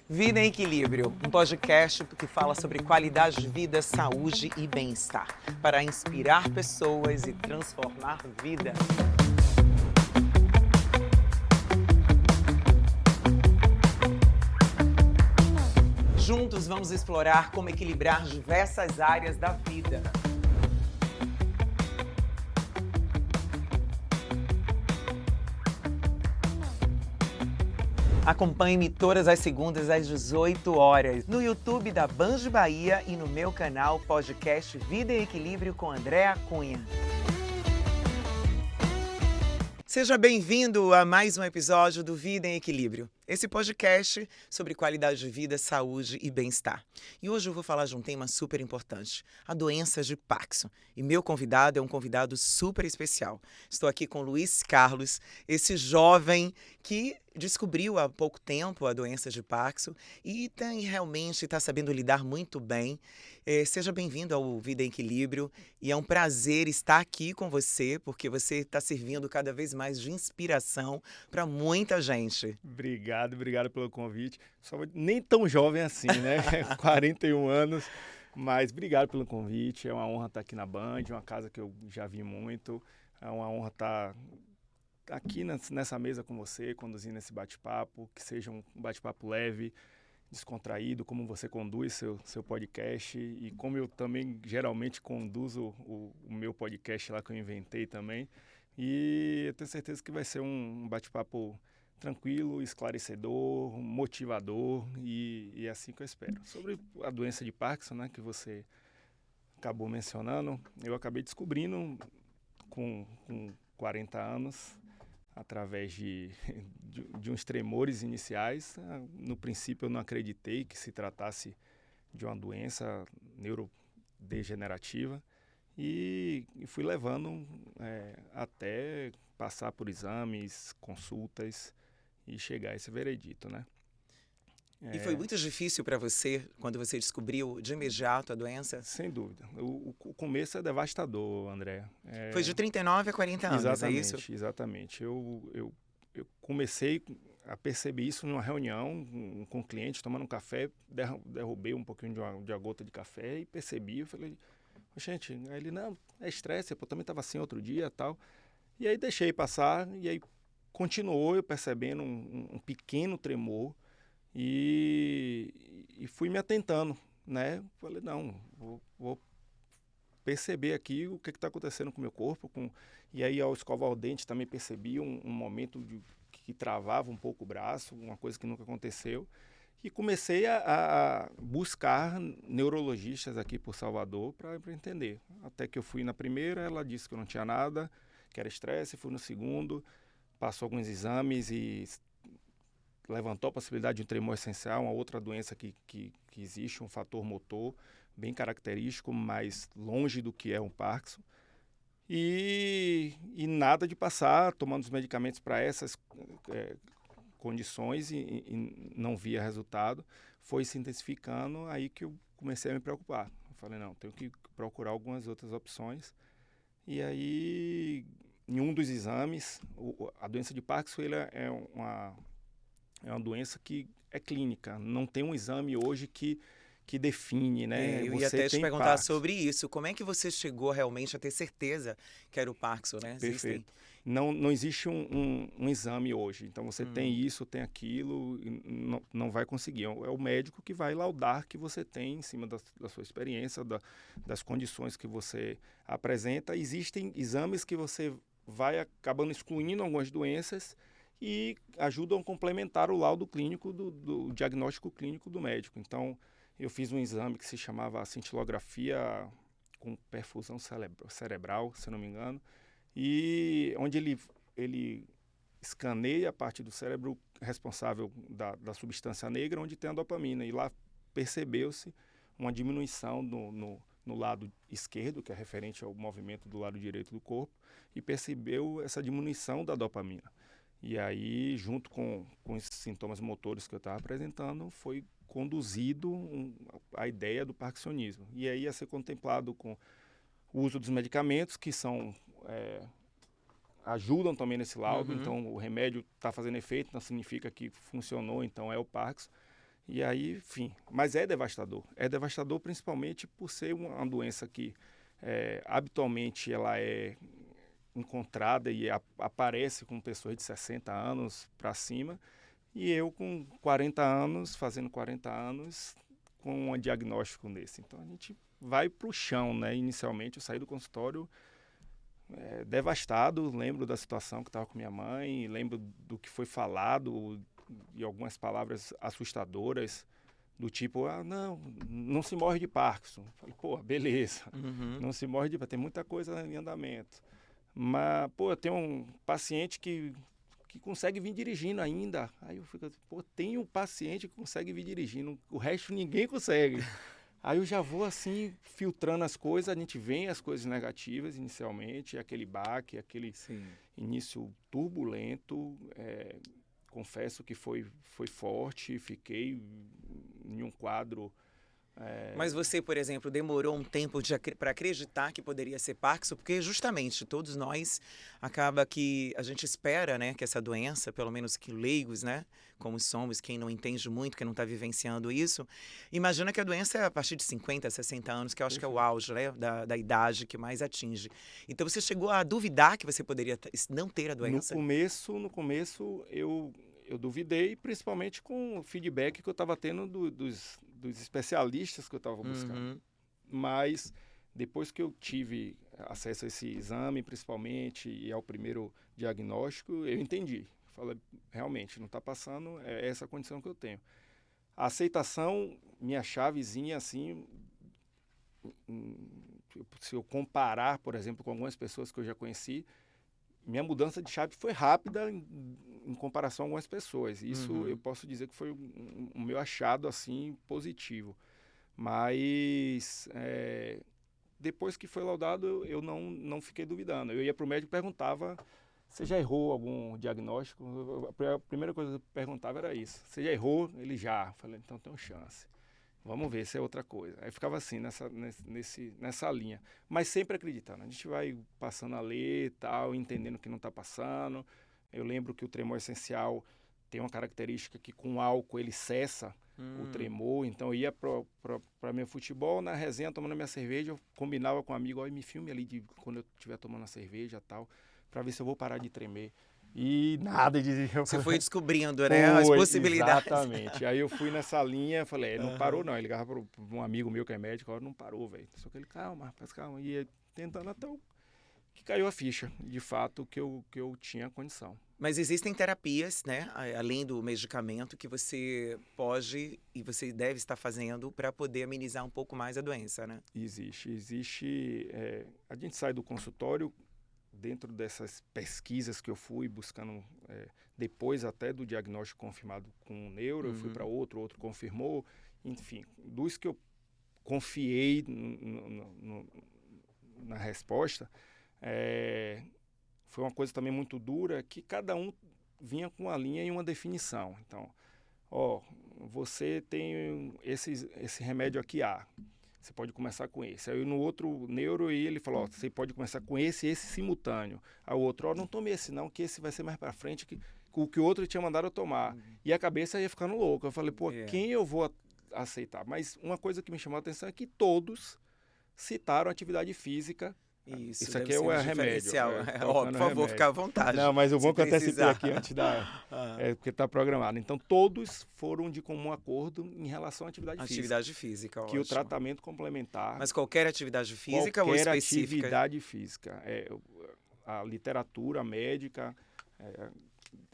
Vida em Equilíbrio, um podcast que fala sobre qualidade de vida, saúde e bem-estar, para inspirar pessoas e transformar vida. Juntos vamos explorar como equilibrar diversas áreas da vida. Acompanhe-me todas as segundas às 18 horas no YouTube da Banjo Bahia e no meu canal podcast Vida em Equilíbrio com Andréa Cunha. Seja bem-vindo a mais um episódio do Vida em Equilíbrio, esse podcast sobre qualidade de vida, saúde e bem-estar. E hoje eu vou falar de um tema super importante, a doença de Parkinson. E meu convidado é um convidado super especial. Estou aqui com Luiz Carlos, esse jovem que descobriu há pouco tempo a doença de Parkinson e realmente está sabendo lidar muito bem. Seja bem-vindo ao Vida em Equilíbrio e é um prazer estar aqui com você, porque você está servindo cada vez mais de inspiração para muita gente. Obrigado pelo convite. Nem tão jovem assim, né? 41 anos, mas obrigado pelo convite. É uma honra estar aqui na Band, uma casa que eu já vi muito. É uma honra estar aqui nessa mesa com você, conduzindo esse bate-papo, que seja um bate-papo leve, descontraído, como você conduz seu podcast e como eu também geralmente conduzo o meu podcast lá que eu inventei também. E eu tenho certeza que vai ser um bate-papo tranquilo, esclarecedor, motivador e é assim que eu espero. Sobre a doença de Parkinson, né, que você acabou mencionando, eu acabei descobrindo com 40 anos, através de uns tremores iniciais. No princípio eu não acreditei que se tratasse de uma doença neurodegenerativa e fui levando até passar por exames, consultas e chegar a esse veredito, né? E foi muito difícil para você quando você descobriu de imediato a doença? Sem dúvida. O começo é devastador, André. Foi de 39 a 40 anos, é isso? Exatamente. Eu comecei a perceber isso numa reunião com um cliente, tomando um café, derrubei um pouquinho de uma gota de café e percebi, eu falei, gente, aí ele, não, é estresse, eu também estava assim outro dia e tal. E aí deixei passar, e aí continuou eu percebendo um pequeno tremor e fui me atentando, né? Falei, não, vou perceber aqui o que está acontecendo com o meu corpo. E aí, ao escovar o dente, também percebi um momento que travava um pouco o braço, uma coisa que nunca aconteceu. E comecei a buscar neurologistas aqui por Salvador para entender. Até que eu fui na primeira, ela disse que eu não tinha nada, que era estresse. Fui no segundo, passou alguns exames e levantou a possibilidade de um tremor essencial, uma outra doença que existe, um fator motor bem característico, mas longe do que é um Parkinson. E nada de passar tomando os medicamentos para essas condições e não via resultado. Foi se intensificando, aí que eu comecei a me preocupar. Eu falei, não, tenho que procurar algumas outras opções. E aí, em um dos exames, a doença de Parkinson é uma doença que é clínica. Não tem um exame hoje que define, né? Eu ia até te perguntar sobre isso. Como é que você chegou realmente a ter certeza que era o Parkinson, né? Perfeito. Não existe um exame hoje. Então, você tem isso, tem aquilo, e não vai conseguir. É o médico que vai laudar que você tem em cima da sua experiência, das condições que você apresenta. Existem exames que você vai acabando excluindo algumas doenças e ajudam a complementar o laudo clínico do diagnóstico clínico do médico. Então, eu fiz um exame que se chamava cintilografia com perfusão cerebral, se não me engano, e onde ele escaneia a parte do cérebro responsável da substância negra, onde tem a dopamina. E lá percebeu-se uma diminuição no lado esquerdo, que é referente ao movimento do lado direito do corpo, e percebeu essa diminuição da dopamina. E aí, junto com esses sintomas motores que eu estava apresentando, foi conduzido a ideia do parkinsonismo. E aí ia ser contemplado com o uso dos medicamentos, que ajudam também nesse laudo. Então, o remédio está fazendo efeito, não significa que funcionou, então é o Parkinson. E aí, enfim, mas é devastador. É devastador principalmente por ser uma doença que habitualmente ela é encontrada e aparece com pessoas de 60 anos para cima, e eu com 40 anos, fazendo 40 anos, com um diagnóstico nesse. Então a gente vai para o chão, né? Inicialmente eu saí do consultório devastado, lembro da situação que estava com minha mãe, lembro do que foi falado e algumas palavras assustadoras, do tipo, não se morre de Parkinson. Falei, pô, beleza, não se morre de Parkinson, tem muita coisa em andamento. Mas, pô, eu tenho um paciente que consegue vir dirigindo ainda. Aí eu fico, pô, tem um paciente que consegue vir dirigindo, o resto ninguém consegue. Aí eu já vou assim, filtrando as coisas, a gente vê as coisas negativas inicialmente, aquele baque, aquele início turbulento. Confesso que foi forte, fiquei em um quadro... Mas você, por exemplo, demorou um tempo para acreditar que poderia ser Parkinson, porque justamente todos nós acaba que a gente espera, né, que essa doença, pelo menos que leigos, né, como somos, quem não entende muito, quem não está vivenciando isso, imagina que a doença é a partir de 50, 60 anos, que eu acho que é o auge, né, da idade que mais atinge. Então você chegou a duvidar que você poderia não ter a doença? No começo eu duvidei, principalmente com o feedback que eu estava tendo dos especialistas que eu estava buscando. Mas depois que eu tive acesso a esse exame, principalmente, e ao primeiro diagnóstico, eu entendi. Falei, realmente, não está passando, é essa a condição que eu tenho. A aceitação, minha chavezinha, assim, se eu comparar, por exemplo, com algumas pessoas que eu já conheci, minha mudança de chave foi rápida em comparação a algumas pessoas. Isso eu posso dizer que foi o meu achado assim positivo. Mas depois que foi laudado, eu não fiquei duvidando. Eu ia para o médico e perguntava: você já errou algum diagnóstico? A primeira coisa que eu perguntava era isso: você já errou? Ele já. Falei, então tem uma chance. Vamos ver se é outra coisa. Aí ficava assim, nessa linha. Mas sempre acreditando. A gente vai passando a ler e tal, entendendo que não está passando. Eu lembro que o tremor essencial tem uma característica que com álcool ele cessa o tremor. Então eu ia para meu futebol, na resenha, tomando minha cerveja, eu combinava com um amigo, me filme ali quando eu estiver tomando a cerveja e tal, para ver se eu vou parar de tremer. E nada de... Você foi descobrindo, né, as possibilidades. Exatamente. Aí eu fui nessa linha, falei, não parou não. Ele ligava para um amigo meu que é médico, não parou, velho. Só que ele, calma. E tentando até que caiu a ficha, de fato, que eu tinha condição. Mas existem terapias, né, além do medicamento, que você pode e você deve estar fazendo para poder amenizar um pouco mais a doença, né? Existe. A gente sai do consultório, dentro dessas pesquisas que eu fui buscando, depois até do diagnóstico confirmado com o neuro, eu fui para outro confirmou, enfim, dos que eu confiei na resposta, foi uma coisa também muito dura, que cada um vinha com uma linha e uma definição. Então, você tem esse remédio aqui A. Você pode começar com esse. Aí no outro neuro ele falou, você pode começar com esse simultâneo. Aí o outro, não tome esse não, que esse vai ser mais para frente, que o que o outro tinha mandado eu tomar. E a cabeça ia ficando louca. Eu falei, quem eu vou aceitar? Mas uma coisa que me chamou a atenção é que todos citaram atividade física. Isso aqui é o remédio. Por favor, fica à vontade. Não, mas o bom que eu antecipei aqui antes porque está programado. Então, todos foram de comum acordo em relação à atividade física. Que ótimo. O tratamento complementar... Mas qualquer atividade física ou específica? Qualquer atividade física. A literatura médica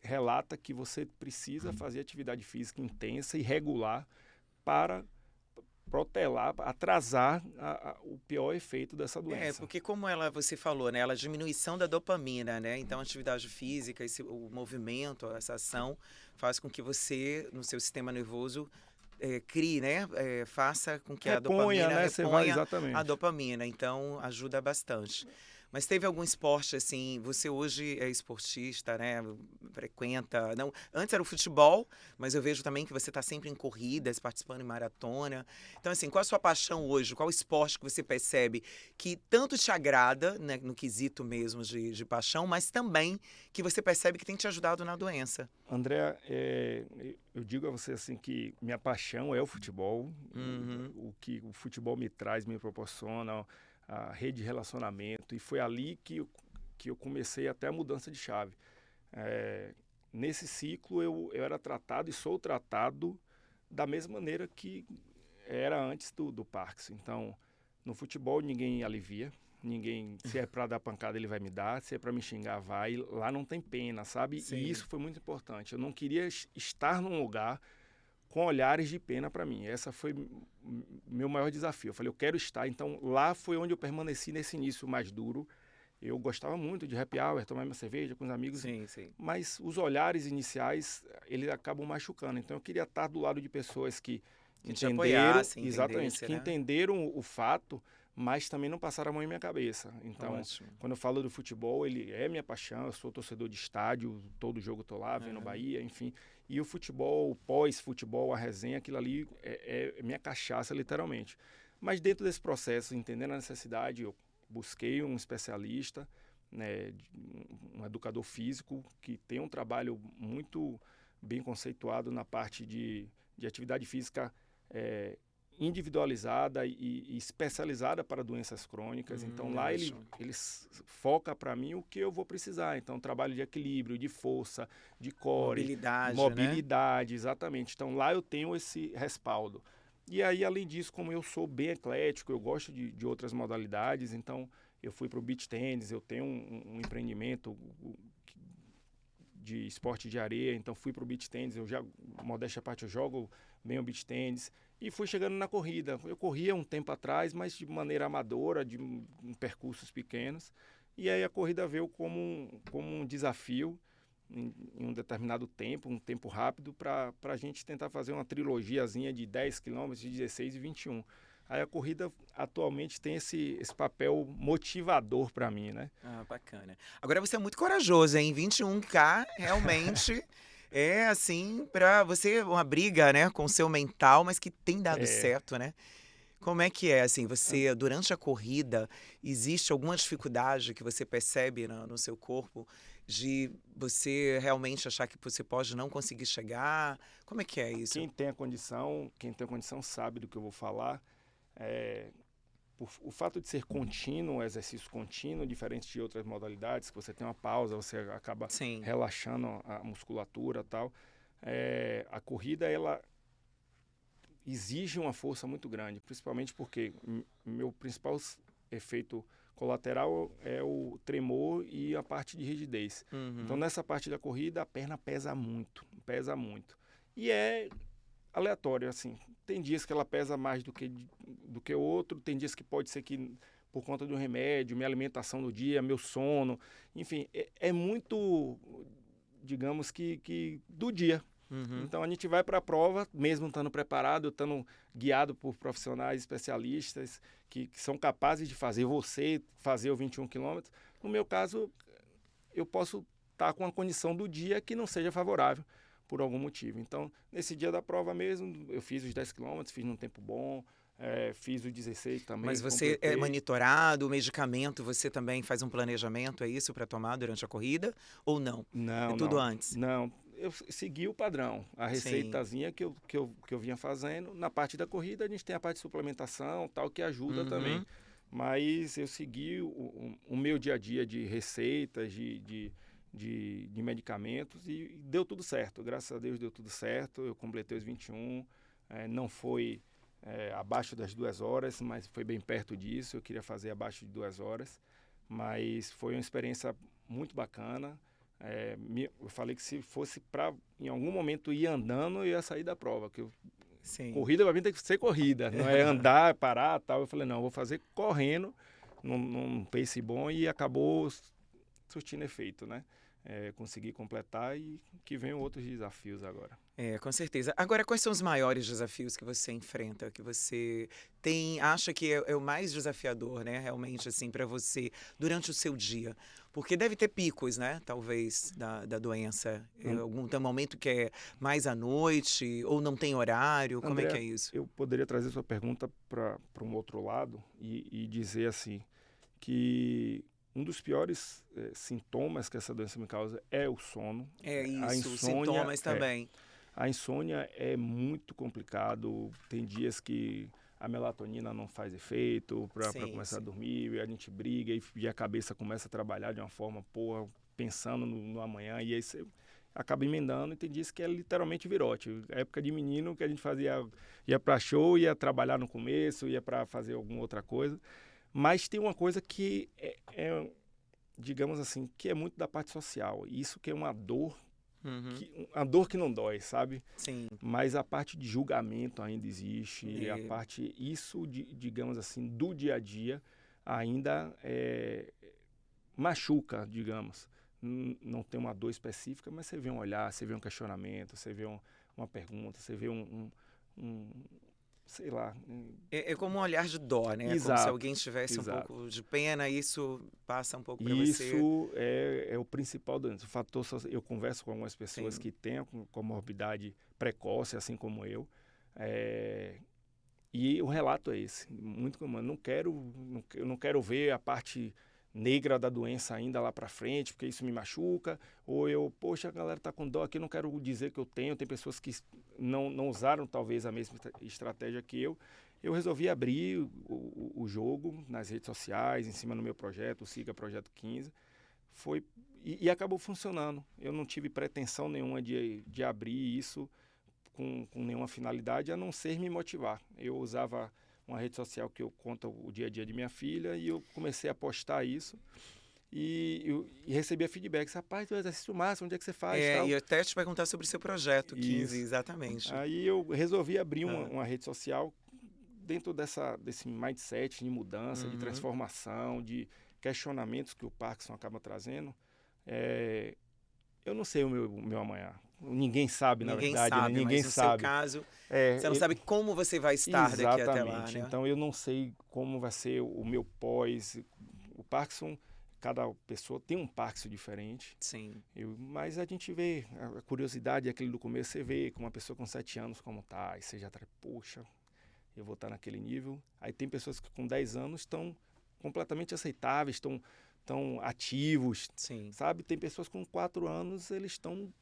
relata que você precisa fazer atividade física intensa e regular para protelar, atrasar o pior efeito dessa doença. Porque como você falou, né, a diminuição da dopamina, né? Então a atividade física, o movimento, essa ação faz com que você, no seu sistema nervoso, crie, né? Faça com que a dopamina reponha a dopamina. Então ajuda bastante. Mas teve algum esporte, assim, você hoje é esportista, né? Frequenta. Não, antes era o futebol, mas eu vejo também que você está sempre em corridas, participando em maratona. Então, assim, qual a sua paixão hoje? Qual o esporte que você percebe que tanto te agrada, né, no quesito mesmo de paixão, mas também que você percebe que tem te ajudado na doença? André, eu digo a você assim que minha paixão é o futebol, Uhum. o que o futebol me traz, me proporciona, a rede de relacionamento, e foi ali que eu comecei até a mudança de chave. É, nesse ciclo eu era tratado e sou tratado da mesma maneira que era antes do Parkinson. Então, no futebol ninguém alivia, ninguém, se é para dar pancada ele vai me dar, se é para me xingar vai, lá não tem pena, sabe? E Sim. isso foi muito importante. Eu não queria estar num lugar com olhares de pena para mim. Essa foi meu maior desafio. Eu falei, eu quero estar. Então, lá foi onde eu permaneci nesse início mais duro. Eu gostava muito de happy hour, tomar minha cerveja com os amigos, Sim, sim. mas os olhares iniciais, eles acabam machucando. Então, eu queria estar do lado de pessoas que Que te entenderam, apoiasse, exatamente, entendesse, que né? entenderam o fato, mas também não passaram a mão em minha cabeça. Então, Ótimo. quando eu falo do futebol, ele é minha paixão, eu sou torcedor de estádio, todo jogo eu tô lá, vendo Aham. Bahia, enfim. E o futebol, o pós-futebol, a resenha, aquilo ali é minha cachaça, literalmente. Mas dentro desse processo, entendendo a necessidade, eu busquei um especialista, né, um educador físico que tem um trabalho muito bem conceituado na parte de atividade física é, individualizada e especializada para doenças crônicas. Então lá Ótimo. ele foca para mim o que eu vou precisar. Então trabalho de equilíbrio, de força, de core, de Mobilidade, né? mobilidade, exatamente. Então lá eu tenho esse respaldo. E aí, além disso, como eu sou bem eclético, eu gosto de outras modalidades, então eu fui para o beach tennis, eu tenho um empreendimento de esporte de areia, então fui para o beach tennis, eu já, modéstia à parte, eu jogo bem o beach tennis, e fui chegando na corrida. Eu corria um tempo atrás, mas de maneira amadora, em percursos pequenos, e aí a corrida veio como um desafio em um determinado tempo, um tempo rápido, para a gente tentar fazer uma trilogiazinha de 10 quilômetros, de 16 e 21. Aí a corrida atualmente tem esse papel motivador para mim, né? Ah, bacana. Agora você é muito corajoso, hein? 21K realmente é assim pra você uma briga, né, com o seu mental, mas que tem dado É, certo, né? Como é que é assim, você durante a corrida, existe alguma dificuldade que você percebe no seu corpo de você realmente achar que você pode não conseguir chegar? Como é que é isso? quem tem a condição sabe do que eu vou falar. É, o fato de ser contínuo, um exercício contínuo, diferente de outras modalidades, que você tem uma pausa, você acaba Sim. relaxando a musculatura e tal. A corrida, ela exige uma força muito grande, principalmente porque meu principal efeito colateral é o tremor e a parte de rigidez. Então, Uhum. nessa parte da corrida, a perna pesa muito, pesa muito. E é aleatório, assim. Tem dias que ela pesa mais do que outro, tem dias que pode ser que por conta de um remédio, minha alimentação no dia, meu sono, enfim, é muito, digamos que do dia. Uhum. Então a gente vai para a prova, mesmo estando preparado, estando guiado por profissionais especialistas que são capazes de fazer você fazer o 21 quilômetros. No meu caso, eu posso estar com a condição do dia que não seja favorável por algum motivo. Então, nesse dia da prova mesmo, eu fiz os 10 quilômetros, fiz num tempo bom, fiz os 16 também, Mas você é completei. monitorado, o medicamento, você também faz um planejamento, é isso, para tomar durante a corrida? Ou não? É Não, tudo não, antes? não. Eu segui o padrão, a Sim. receitazinha que eu vinha fazendo. Na parte da corrida, a gente tem a parte de suplementação, tal, que ajuda também. Uhum. Mas eu segui o meu dia a dia de receitas, de medicamentos e deu tudo certo. Graças a Deus deu tudo certo. Eu completei os 21. Não foi abaixo das 2 horas, mas foi bem perto disso. Eu queria fazer abaixo de 2 horas. Mas foi uma experiência muito bacana. Eu falei que se fosse para em algum momento ir andando, eu ia sair da prova. Sim. Corrida para mim tem que ser corrida, não é andar, parar, tal. Eu falei, não, eu vou fazer correndo, num pace bom, e acabou surtindo efeito, né? Consegui completar e que venham outros desafios agora. Com certeza. Agora, quais são os maiores desafios que você enfrenta, que você acha que é o mais desafiador, né, realmente, assim, para você durante o seu dia? Porque deve ter picos, né, talvez, da doença. An- Tem um momento que é mais à noite, ou não tem horário, como é que André, é isso? eu poderia trazer sua pergunta para um outro lado e dizer assim, que um dos piores sintomas que essa doença me causa é o sono. É A isso, os insônia sintomas também. A insônia é muito complicado. Tem dias que a melatonina não faz efeito para Sim, começar a sim. dormir, e a gente briga e a cabeça começa a trabalhar de uma forma, pô, pensando no amanhã, e aí você acaba emendando, e tem dias que é literalmente virote. A época de menino que a gente ia para show, ia trabalhar no começo, ia para fazer alguma outra coisa. Mas tem uma coisa que digamos assim, que é muito da parte social. Isso que é uma dor Uhum. a dor que não dói, sabe? Sim. Mas a parte de julgamento ainda existe, a É, parte, isso, digamos assim, do dia a dia ainda machuca, digamos. Não tem uma dor específica, mas você vê um olhar, você vê um questionamento, você vê uma pergunta, você vê um sei lá. é como um olhar de dó, né? É como se Exato, alguém tivesse um exato. pouco de pena, isso passa um pouco para você. Isso é o principal doença. O fator eu converso com algumas pessoas Sim. que têm a comorbidade precoce, assim como eu, é, e o relato é esse, muito comum. Eu não quero ver a parte negra da doença ainda lá para frente, porque isso me machuca, ou poxa, a galera tá com dó aqui, eu não quero dizer que eu tenho. Tem pessoas que não usaram talvez a mesma estratégia que eu resolvi abrir o jogo nas redes sociais, em cima do meu projeto, o Siga Projeto 15. E acabou funcionando. Eu não tive pretensão nenhuma de abrir isso com nenhuma finalidade, a não ser me motivar. Eu usava uma rede social que eu conto o dia a dia de minha filha, e eu comecei a postar isso e recebia feedbacks. Rapaz, tu exercício máximo, onde é que você faz E tal? eu até te perguntar sobre o seu projeto 15, Isso. exatamente. Aí eu resolvi abrir Ah, uma rede social dentro desse mindset de mudança, de uhum. transformação, de questionamentos que o Parkinson acaba trazendo. É, eu não sei o meu amanhã. Ninguém sabe, na Ninguém verdade, né? sabe, Ninguém mas no seu sabe. caso, É, você não sabe como você vai estar daqui até lá, exatamente. né? Então eu não sei como vai ser o meu pós. O Parkinson, cada pessoa tem um Parkinson diferente. Sim. Mas a gente vê, a curiosidade é aquele do começo, você vê com uma pessoa com 7 anos como tá, e você já tá, poxa, eu vou estar naquele nível. Aí tem pessoas que com 10 anos estão completamente aceitáveis, estão ativos, Sim. sabe? Tem pessoas com 4 anos, eles estão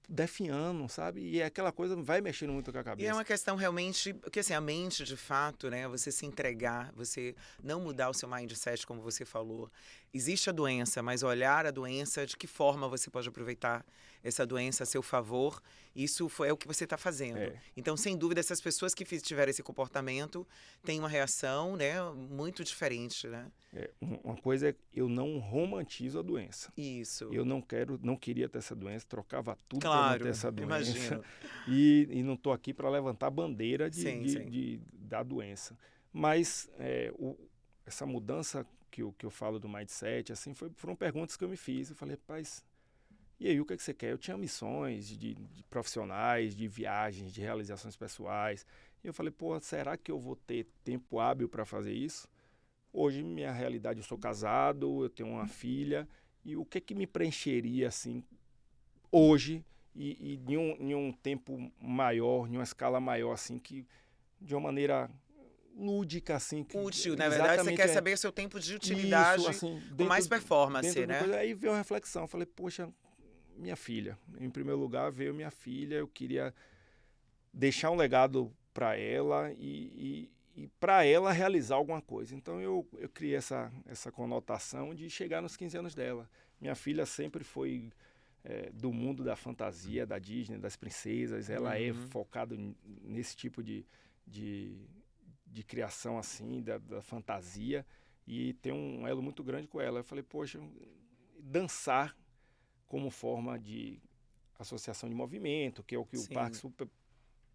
definhando, sabe? E aquela coisa vai mexendo muito com a E é cabeça. uma questão realmente, porque assim, a mente de fato, né, você se entregar, você não mudar o seu mindset, como você falou. Existe a doença, mas olhar a doença, de que forma você pode aproveitar essa doença a seu favor, é o que você está fazendo. É, Então, sem dúvida, essas pessoas que tiveram esse comportamento têm uma reação, né, muito diferente, né? uma coisa é, eu não romantizo a doença. Isso. Eu não queria ter essa doença, trocava tudo para não ter Claro, essa doença. imagino. E não estou aqui para levantar a bandeira Sim, sim. da doença. Mas essa mudança que eu falo do mindset, assim, foram perguntas que eu me fiz. Eu falei, rapaz, e aí, o que é que você quer? Eu tinha missões de profissionais, de viagens, de realizações pessoais. E eu falei, pô, será que eu vou ter tempo hábil para fazer isso? Hoje, minha realidade, eu sou casado, eu tenho uma filha, e o que é que me preencheria, assim, hoje, e em um tempo maior, em uma escala maior, assim, que de uma maneira lúdica, assim, que Útil, na verdade, você exatamente quer saber o seu tempo de isso, utilidade assim, com mais dentro performance, de uma né? coisa. Aí veio uma reflexão, falei, poxa, minha filha, em primeiro lugar veio minha filha, eu queria deixar um legado para ela e para ela realizar alguma coisa. Então eu criei essa conotação de chegar nos 15 anos dela. Minha filha sempre foi do mundo da fantasia, da Disney, das princesas. Ela é Uhum. focada nesse tipo de criação assim, da fantasia, e tem um elo muito grande com ela. Eu falei, poxa, dançar como forma de associação de movimento, que é o que o Sim. Parkinson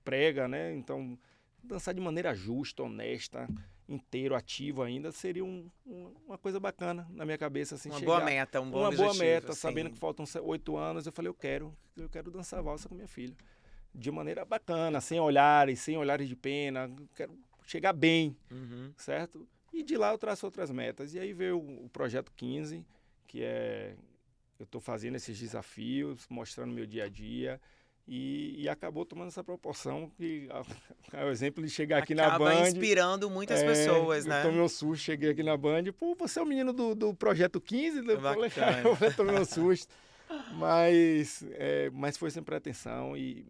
prega, né? Então, dançar de maneira justa, honesta, inteiro, ativo ainda, seria uma coisa bacana na minha cabeça, assim, Uma boa chegar. meta, um bom Uma boa objetivo, meta, sabendo sim. que faltam 8 anos, eu falei, eu quero dançar valsa com minha filha. de maneira bacana, sem olhares de pena, quero chegar bem, certo? E de lá eu traço outras metas. E aí veio o Projeto 15, que eu estou fazendo esses desafios, mostrando meu dia a dia, e acabou tomando essa proporção que é o exemplo de chegar aqui na Band. Acaba inspirando muitas pessoas, eu né? tomei um susto, cheguei aqui na Band, pô, você é o menino do Projeto 15? Bacana. Eu tomei um susto, mas foi sem pretensão e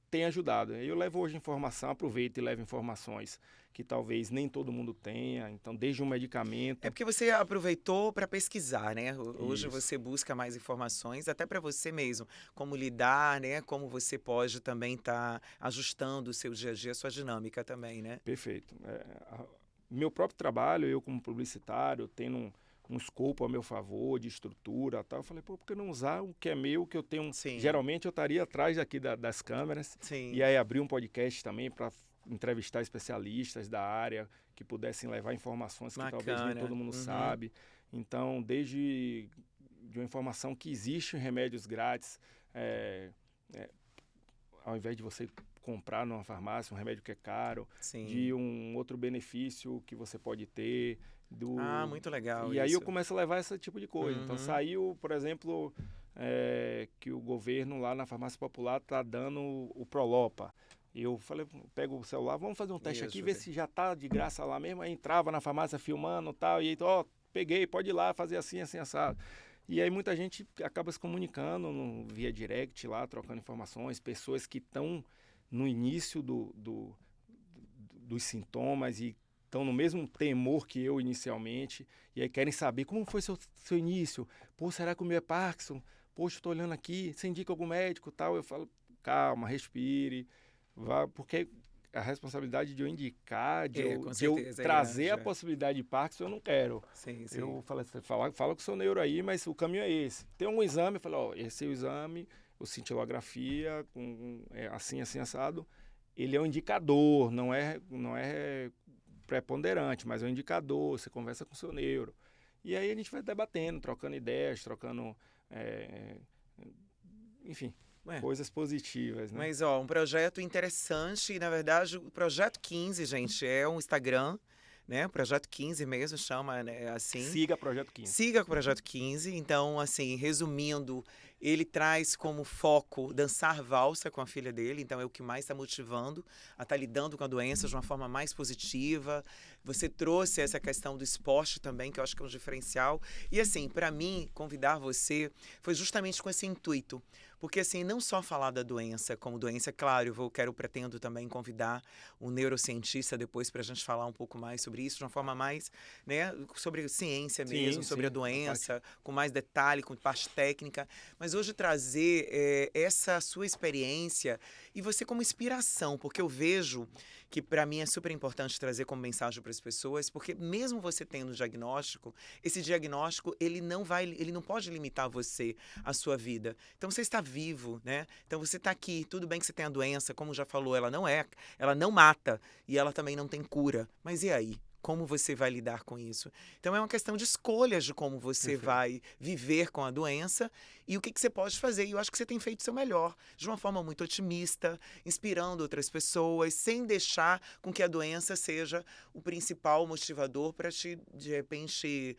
tem ajudado. Eu levo hoje informação, aproveito e levo informações que talvez nem todo mundo tenha, então desde um medicamento. É porque você aproveitou para pesquisar, né? Hoje Isso. você busca mais informações, até para você mesmo, como lidar, né? Como você pode também estar ajustando o seu dia a dia, a sua dinâmica também, né? Perfeito. Meu próprio trabalho, eu como publicitário, tendo um escopo a meu favor, de estrutura e tal, eu falei, pô, por que não usar o que é meu, que eu tenho? Sim. Geralmente eu estaria atrás aqui das câmeras. Sim. E aí abrir um podcast também para entrevistar especialistas da área que pudessem levar informações que talvez nem todo mundo sabe. Então, desde de uma informação que existe em remédios grátis, ao invés de você comprar numa farmácia um remédio que é caro, Sim. de um outro benefício que você pode ter. Muito legal. E aí eu começo a levar esse tipo de coisa. Então saiu, por exemplo, que o governo lá na farmácia popular está dando o Prolopa. Eu falei, pego o celular, vamos fazer um teste aqui, ver se já tá de graça lá mesmo. Aí entrava na farmácia filmando e tal, e aí, peguei, pode ir lá fazer assim, assim, assado. E aí muita gente acaba se comunicando via direct lá, trocando informações, pessoas que estão no início dos sintomas e estão no mesmo temor que eu inicialmente, e aí querem saber como foi seu início. Pô, será que o meu é Parkinson? Poxa, estou olhando aqui, você indica algum médico e tal? Eu falo, calma, respire, vá, porque a responsabilidade de eu indicar, de eu trazer a possibilidade de Parkinson, eu não quero. Sim. Eu falo, fala com o seu neuro aí, mas o caminho é esse. Tem um exame, eu falo, esse é o exame, o cintilografia, assim, assim, assado. Ele é um indicador, não é preponderante, mas é um indicador, você conversa com o seu neuro. E aí a gente vai debatendo, trocando ideias, enfim, coisas positivas, né? Mas, um projeto interessante, e na verdade o Projeto 15, gente, é um Instagram, né? Projeto 15 mesmo, chama, né, assim. Siga Projeto 15. Siga o Projeto 15. Então, assim, resumindo, ele traz como foco dançar valsa com a filha dele. Então, é o que mais está motivando a estar lidando com a doença de uma forma mais positiva. Você trouxe essa questão do esporte também, que eu acho que é um diferencial. E, assim, para mim, convidar você foi justamente com esse intuito. Porque, assim, não só falar da doença como doença, claro, pretendo também convidar um neurocientista depois para a gente falar um pouco mais sobre isso, de uma forma mais, né, sobre ciência mesmo, sobre a doença, com mais detalhe, com parte técnica. Mas hoje trazer essa sua experiência e você como inspiração, porque eu vejo que para mim é super importante trazer como mensagem para as pessoas, porque mesmo você tendo um diagnóstico, esse diagnóstico ele não pode limitar você, a sua vida. Então você está vivo, né? Então você está aqui, tudo bem que você tem a doença, como já falou, ela não mata e ela também não tem cura. Mas e aí? Como você vai lidar com isso? Então é uma questão de escolhas de como você vai viver com a doença e o que você pode fazer. E eu acho que você tem feito o seu melhor, de uma forma muito otimista, inspirando outras pessoas, sem deixar com que a doença seja o principal motivador para te, de repente,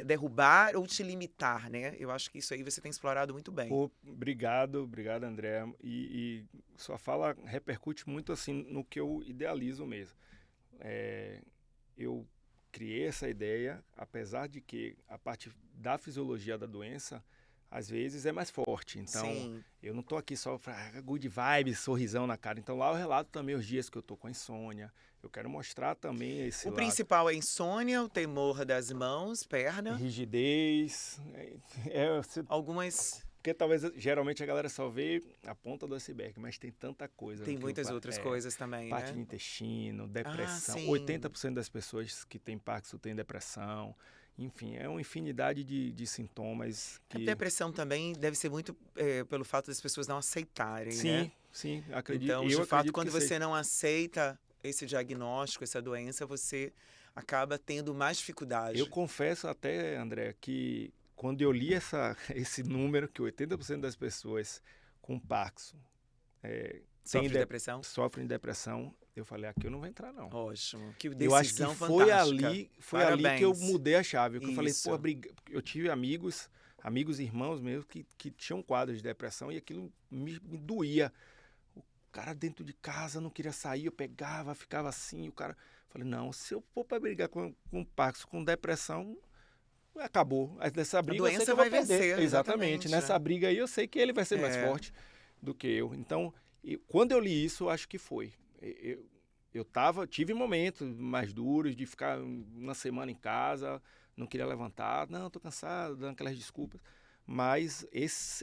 derrubar ou te limitar, né? Eu acho que isso aí você tem explorado muito bem. Pô, obrigado, André. E sua fala repercute muito assim no que eu idealizo mesmo. Eu criei essa ideia, apesar de que a parte da fisiologia da doença, às vezes, é mais forte. Então, eu não estou aqui só para good vibes, sorrisão na cara. Então, lá eu relato também os dias que eu estou com insônia. Eu quero mostrar também esse lado. O principal é insônia, o temor das mãos, perna. Rigidez. Algumas... Porque talvez, geralmente, a galera só vê a ponta do iceberg, mas tem tanta coisa. Tem muitas outras coisas também, parte né? de intestino, depressão. 80% das pessoas que têm Parkinson têm depressão. Enfim, é uma infinidade de sintomas. A depressão também deve ser muito pelo fato das pessoas não aceitarem, né? Sim, acredito. Então, de fato, quando você não aceita esse diagnóstico, essa doença, você acaba tendo mais dificuldade. Eu confesso até, André, que quando eu li esse número, que 80% das pessoas com Parkinson Sofre de depressão? Sofrem de depressão. Eu falei, aqui eu não vou entrar, não. Ótimo, que Eu acho que decisão foi fantástica. ali que eu mudei a chave. Que eu falei, Isso. eu tive amigos e irmãos meus que tinham quadros de depressão e aquilo me doía. O cara dentro de casa não queria sair, eu pegava, ficava assim, o cara... Falei, não, se eu for para brigar com Parkinson, com depressão, acabou. Nessa briga eu sei que eu vou perder. Vencer, Exatamente. Nessa briga aí eu sei que ele vai ser mais forte do que eu. Então, quando eu li isso, eu acho que foi. Tive momentos mais duros de ficar uma semana em casa, não queria levantar, não, tô cansado, dando aquelas desculpas. Mas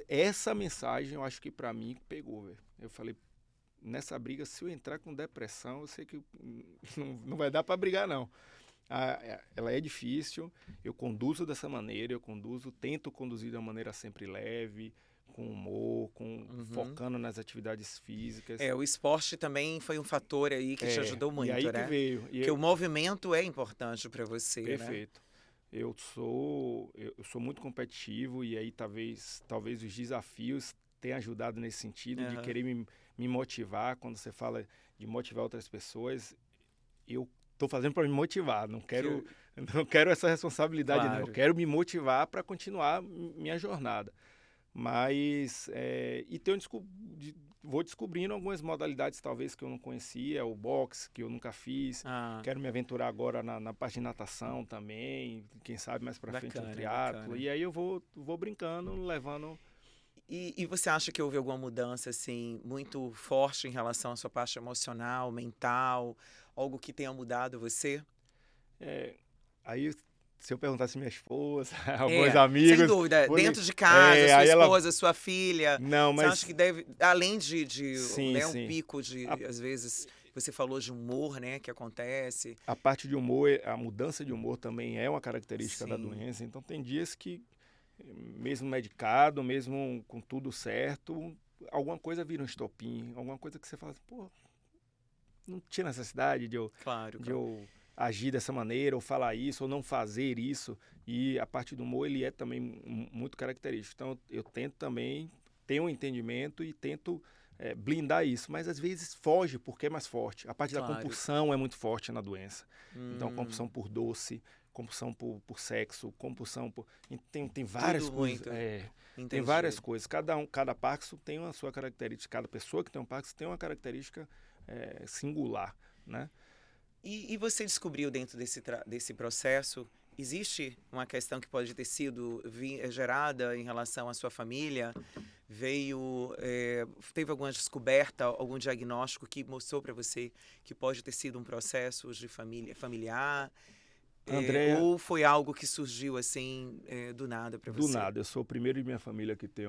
essa mensagem, eu acho que para mim pegou, velho. Eu falei, nessa briga, se eu entrar com depressão, eu sei que não vai dar para brigar, não. Ela é difícil, eu conduzo dessa maneira, tento conduzir de uma maneira sempre leve, com humor, focando nas atividades físicas. O esporte também foi um fator aí que te ajudou muito, e aí né? que veio. Porque o movimento é importante para você, Perfeito. Né? Eu sou muito competitivo e aí talvez os desafios tenham ajudado nesse sentido de querer me motivar. Quando você fala de motivar outras pessoas, eu estou fazendo para me motivar, não quero essa responsabilidade, não. Eu quero me motivar para continuar minha jornada. Mas, vou descobrindo algumas modalidades talvez que eu não conhecia, o boxe, que eu nunca fiz. Quero me aventurar agora na parte de natação também, quem sabe mais para frente no triatlo. E aí eu vou brincando, levando... E você acha que houve alguma mudança assim muito forte em relação à sua parte emocional, mental, algo que tenha mudado você? Aí, se eu perguntasse minha esposa, alguns amigos... Sem dúvida, dentro de casa, sua esposa, sua filha... Não, mas... Você acha que deve, além de sim, um pico de, às vezes, você falou de humor, né, que acontece... A parte de humor, a mudança de humor também é uma característica da doença, então tem dias que, mesmo medicado, mesmo com tudo certo, alguma coisa vira um estopim, alguma coisa que você fala assim, pô, não tinha necessidade de eu agir dessa maneira, ou falar isso, ou não fazer isso. E a parte do humor, ele é também muito característico. Então, eu tento também ter um entendimento e tento blindar isso. Mas, às vezes, foge porque é mais forte. A parte da compulsão é muito forte na doença. Então, compulsão por doce, compulsão por sexo, compulsão por... Tem várias coisas. Tem várias coisas. Cada Parkinson tem uma sua característica. Cada pessoa que tem um Parkinson tem uma característica singular, né? E você descobriu dentro desse processo, existe uma questão que pode ter sido gerada em relação à sua família? Teve alguma descoberta, algum diagnóstico que mostrou para você que pode ter sido um processo de familiar? Andréa, ou foi algo que surgiu assim, do nada para você? Do nada. Eu sou o primeiro de minha família que tem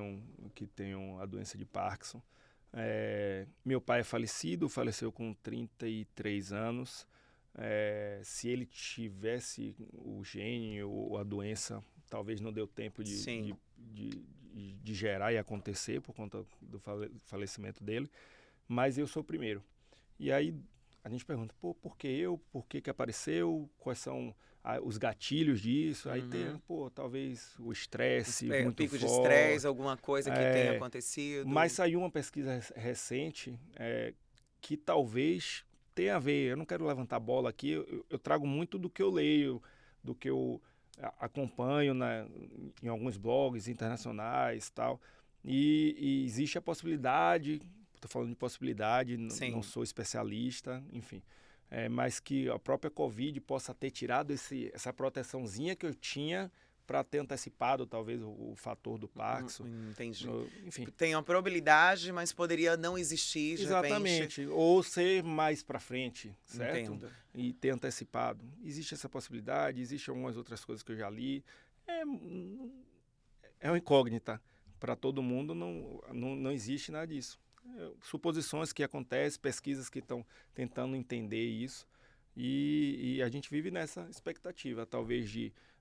a doença de Parkinson. Meu pai é faleceu com 33 anos. Se ele tivesse o gene ou a doença, talvez não deu tempo de gerar e acontecer por conta do falecimento dele, mas eu sou o primeiro. E aí a gente pergunta, por que eu? Por que apareceu? Quais são os gatilhos disso? Aí tem, talvez o estresse muito pico forte. de estresse, alguma coisa que tenha acontecido. Mas saiu uma pesquisa recente que talvez tenha a ver. Eu não quero levantar bola aqui, eu trago muito do que eu leio, do que eu acompanho em alguns blogs internacionais e tal. E existe a possibilidade, estou falando de possibilidade, não sou especialista, enfim, mas que a própria Covid possa ter tirado essa proteçãozinha que eu tinha para ter antecipado, talvez, o fator do Parkinson. Entendi. Enfim. Tem uma probabilidade, mas poderia não existir, de Exatamente. repente. Ou ser mais para frente, certo? Entendo. E ter antecipado. Existe essa possibilidade, existem algumas outras coisas que eu já li. É uma incógnita. Para todo mundo não existe nada disso. Suposições que acontecem, pesquisas que estão tentando entender isso. E a gente vive nessa expectativa, talvez,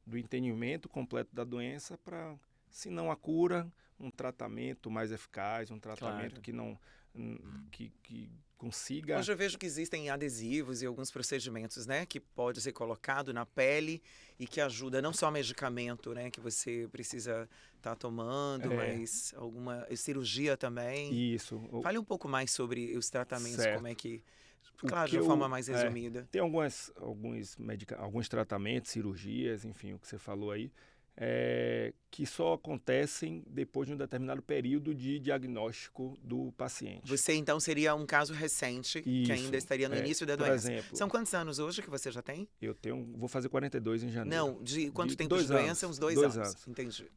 do entendimento completo da doença para, se não a cura, um tratamento mais eficaz, um tratamento que que consiga... Hoje eu vejo que existem adesivos e alguns procedimentos, né, que pode ser colocado na pele e que ajuda não só medicamento, né, que você precisa estar tomando, mas alguma cirurgia também. Isso. Fale um pouco mais sobre os tratamentos, Certo. como é que... Claro, de uma forma mais resumida. Tem alguns tratamentos, cirurgias, enfim, o que você falou aí, que só acontecem depois de um determinado período de diagnóstico do paciente. Você, então, seria um caso recente que ainda estaria no início da doença. Por exemplo, São quantos anos hoje que você já tem? Vou fazer 42 em janeiro. Não, de quanto tempo de doença? Uns 2 anos. Entendi.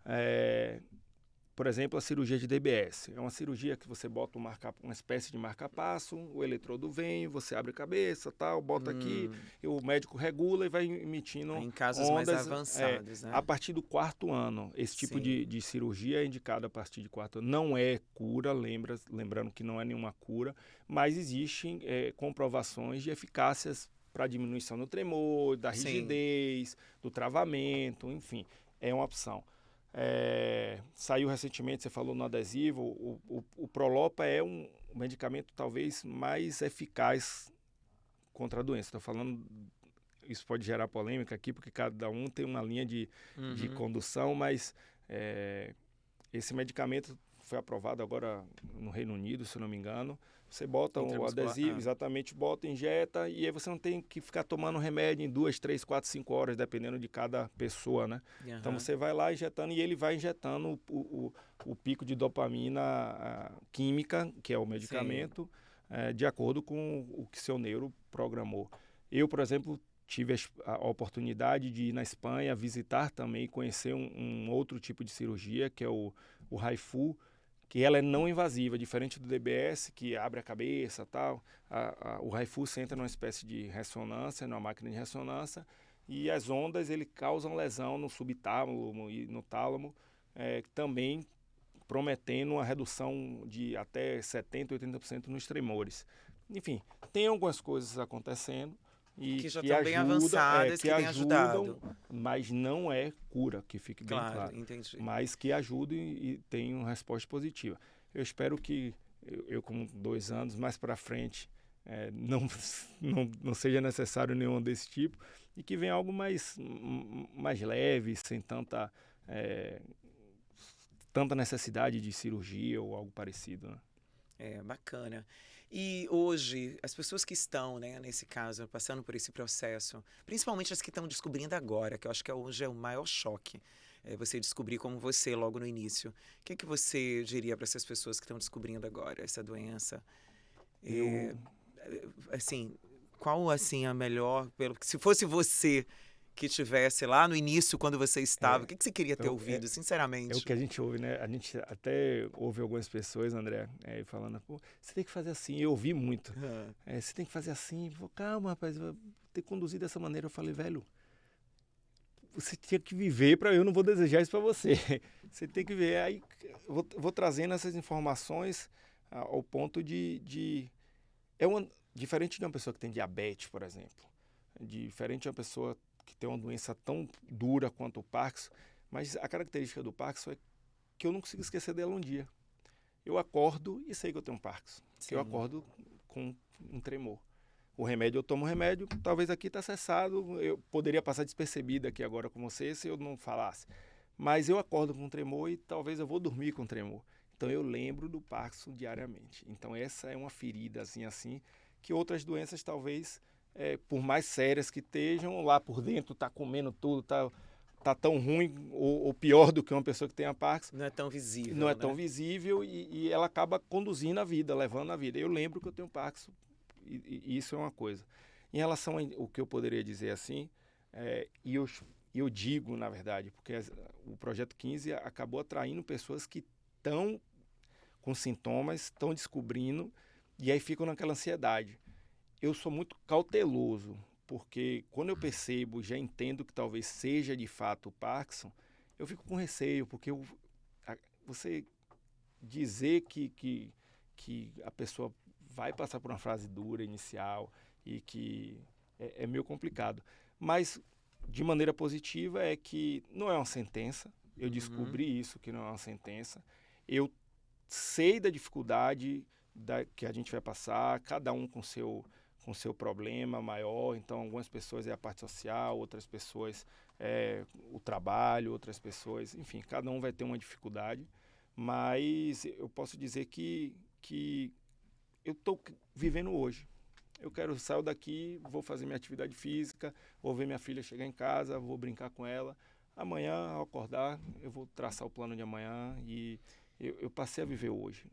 Por exemplo, a cirurgia de DBS. É uma cirurgia que você bota uma espécie de marca-passo, o eletrodo vem, você abre a cabeça, tal, bota aqui, e o médico regula e vai emitindo em casos ondas, mais avançados, né? A partir do 4º ano. Esse tipo de cirurgia é indicada a partir de 4 anos. Não é cura, lembrando que não é nenhuma cura, mas existem comprovações de eficácias para diminuição do tremor, da rigidez, do travamento, enfim, é uma opção. Saiu recentemente, você falou no adesivo, o Prolopa é um medicamento talvez mais eficaz contra a doença. Estou falando, isso pode gerar polêmica aqui, porque cada um tem uma linha de condução, mas esse medicamento foi aprovado agora no Reino Unido, se eu não me engano. Você bota o adesivo, exatamente, injeta, e aí você não tem que ficar tomando remédio em 2, 3, 4, 5 horas, dependendo de cada pessoa, né? Então você vai lá injetando e ele vai injetando o pico de dopamina química, que é o medicamento, de acordo com o que seu neuro programou. Eu, por exemplo, tive a oportunidade de ir na Espanha visitar também e conhecer um outro tipo de cirurgia, que é o HIFU, que ela é não invasiva, diferente do DBS, que abre a cabeça e tal. O HIFU entra numa espécie de ressonância, numa máquina de ressonância, e as ondas ele causam lesão no subtálamo e no tálamo, também prometendo uma redução de até 70%, 80% nos tremores. Enfim, tem algumas coisas acontecendo, e que já estão bem avançadas, que têm ajudado. Mas não é cura, que fique bem claro. Entendi. Mas que ajudem e tenham uma resposta positiva. Eu espero que eu com 2 anos, mais para frente, não seja necessário nenhum desse tipo e que venha algo mais leve, sem tanta necessidade de cirurgia ou algo parecido, né? Bacana. E hoje, as pessoas que estão, né, nesse caso, passando por esse processo, principalmente as que estão descobrindo agora, que eu acho que hoje é o maior choque, você descobrir como você logo no início. O que você diria para essas pessoas que estão descobrindo agora essa doença? Assim, qual assim a melhor, se fosse você que tivesse lá no início, quando você estava, o que você queria ter ouvido, sinceramente? É o que a gente ouve, né? A gente até ouve algumas pessoas, André, falando, pô, você tem que fazer assim. Eu ouvi muito. Você tem que fazer assim. Calma, rapaz, vou ter conduzido dessa maneira. Eu falei, velho, você tinha que viver eu não vou desejar isso para você. Você tem que ver. Aí vou trazendo essas informações ao ponto diferente de uma pessoa que tem diabetes, por exemplo. Diferente de uma pessoa que tem uma doença tão dura quanto o Parkinson, mas a característica do Parkinson é que eu não consigo esquecer dela um dia. Eu acordo e sei que eu tenho Parkinson. Eu acordo com um tremor. O remédio, eu tomo remédio, talvez aqui está cessado, eu poderia passar despercebido aqui agora com você se eu não falasse. Mas eu acordo com tremor e talvez eu vou dormir com tremor. Então eu lembro do Parkinson diariamente. Então essa é uma ferida assim, que outras doenças talvez... por mais sérias que estejam, lá por dentro tá comendo tudo, tá tão ruim ou pior do que uma pessoa que tem a Parkinson. Não é tão visível. Não é tão visível e ela acaba conduzindo a vida, levando a vida. Eu lembro que eu tenho Parkinson e isso é uma coisa. Em relação ao que eu poderia dizer assim, eu digo, na verdade, porque o Projeto 15 acabou atraindo pessoas que estão com sintomas, estão descobrindo e aí ficam naquela ansiedade. Eu sou muito cauteloso, porque quando eu percebo, já entendo que talvez seja de fato o Parkinson, eu fico com receio, porque você dizer que a pessoa vai passar por uma fase dura inicial e que é meio complicado. Mas, de maneira positiva, é que não é uma sentença, eu descobri isso, que não é uma sentença, eu sei da dificuldade que a gente vai passar, cada um com seu problema maior. Então, algumas pessoas é a parte social, outras pessoas é o trabalho, outras pessoas, enfim, cada um vai ter uma dificuldade, mas eu posso dizer que eu estou vivendo hoje. Eu sair daqui, vou fazer minha atividade física, vou ver minha filha chegar em casa, vou brincar com ela. Amanhã, ao acordar, eu vou traçar o plano de amanhã e eu passei a viver hoje.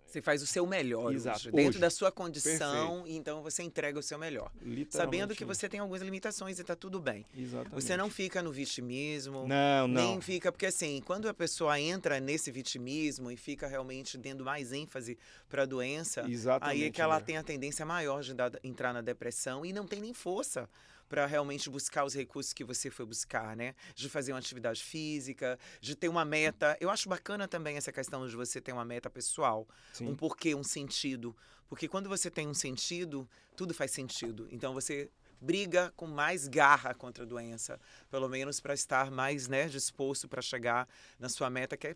Você faz o seu melhor Exato, hoje, dentro hoje. da sua condição, Perfeito. então você entrega o seu melhor. Literalmente Sabendo que você isso. tem algumas limitações e tá tudo bem. Exatamente. Você não fica no vitimismo, Não. nem fica... Porque assim, quando a pessoa entra nesse vitimismo e fica realmente dando mais ênfase para a doença, Exatamente, aí é que ela André. tem a tendência maior de entrar na depressão e não tem nem força para realmente buscar os recursos que você foi buscar, né? De fazer uma atividade física, de ter uma meta. Eu acho bacana também essa questão de você ter uma meta pessoal, Sim. um porquê, um sentido. Porque quando você tem um sentido, tudo faz sentido. Então você briga com mais garra contra a doença, pelo menos para estar mais, né, disposto para chegar na sua meta, que